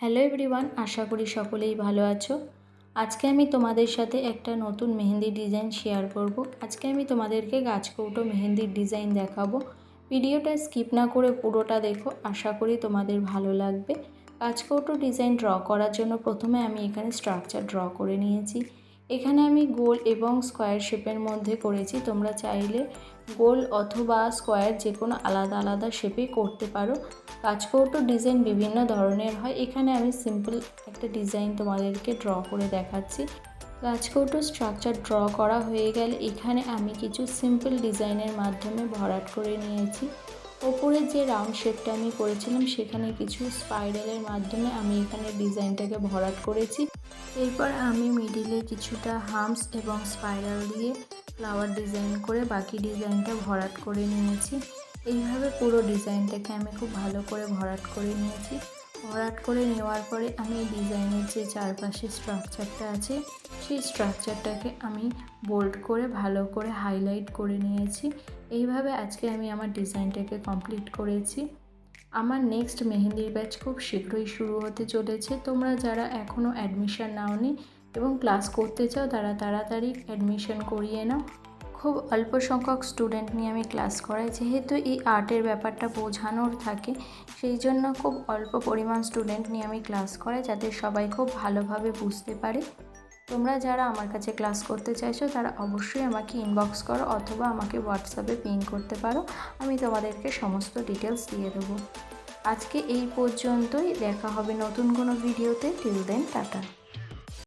Hello everyone, আশা করি সকলেই ভালো আছো। আজকে আমি তোমাদের সাথে একটা নতুন মেহেন্দি ডিজাইন শেয়ার করব। আজকে আমি তোমাদেরকে গাছকৌটো মেহেন্দির ডিজাইন দেখাবো। ভিডিওটা স্কিপ না করে পুরোটা দেখো, আশা করি তোমাদের ভালো লাগবে। গাছকৌটো ডিজাইন ড্র করার জন্য প্রথমে আমি এখানে স্ট্রাকচার ড্র করে নিয়েছি। এখানে আমি গোল এবং স্কোয়ার শেপের মধ্যে করেছি। তোমরা চাইলে গোল অথবা স্কোয়ার যে কোনো আলাদা আলাদা শেপে করতে পারো। গাছকৌটো ডিজাইন বিভিন্ন ধরনের হয়। এখানে আমি সিম্পল একটা ডিজাইন তোমাদেরকে ড্র করে দেখাচ্ছি। গাছকৌটো স্ট্রাকচার ড্র করা হয়ে গেলে এখানে আমি কিছু সিম্পল ডিজাইনের মাধ্যমে ভরাট করে নিয়েছি। ওপরে যে রাউন্ড শেপটা আমি করেছিলাম সেখানে কিছু স্পাইরালের মাধ্যমে আমি এখানে ডিজাইনটাকে ভরাট করেছি। এরপর আমি মিডিলে কিছুটা হাম্পস এবং স্পাইরাল দিয়ে ফ্লাওয়ার ডিজাইন করে বাকি ডিজাইনটা ভরাট করে নিয়েছি। এইভাবে পুরো ডিজাইনটাকে আমি খুব ভালো করে ভরাট করে নিয়েছি। ভরাট করে নেওয়ার পরে আমি ডিজাইনের যে চারপাশে স্ট্রাকচারটা আছে সেই স্ট্রাকচারটাকে আমি বোল্ড করে ভালো করে হাইলাইট করে নিয়েছি। এইভাবে আজকে আমি আমার ডিজাইনটাকে কমপ্লিট করেছি। আমার নেক্সট মেহেন্দির ব্যাচ খুব শীঘ্রই শুরু হতে চলেছে। তোমরা যারা এখনও অ্যাডমিশন নাওনি এবং ক্লাস করতে চাও তারা তাড়াতাড়ি অ্যাডমিশন করিয়ে নাও। খুব অল্প সংখ্যক স্টুডেন্ট নিয়ে আমি ক্লাস করাই, যেহেতু এই আর্টের ব্যাপারটা বোঝানোর থাকে সেই জন্য খুব অল্প পরিমাণ স্টুডেন্ট নিয়ে আমি ক্লাস করাই, যাতে সবাই খুব ভালোভাবে বুঝতে পারে। তোমরা যারা আমার কাছে ক্লাস করতে চাইছো তারা অবশ্যই আমাকে ইনবক্স করো অথবা আমাকে হোয়াটসঅ্যাপে পিং করতে পারো, আমি তোমাদেরকে সমস্ত ডিটেলস দিয়ে দেবো। আজকে এই পর্যন্তই, দেখা হবে নতুন কোনো ভিডিওতে। Till then, tata.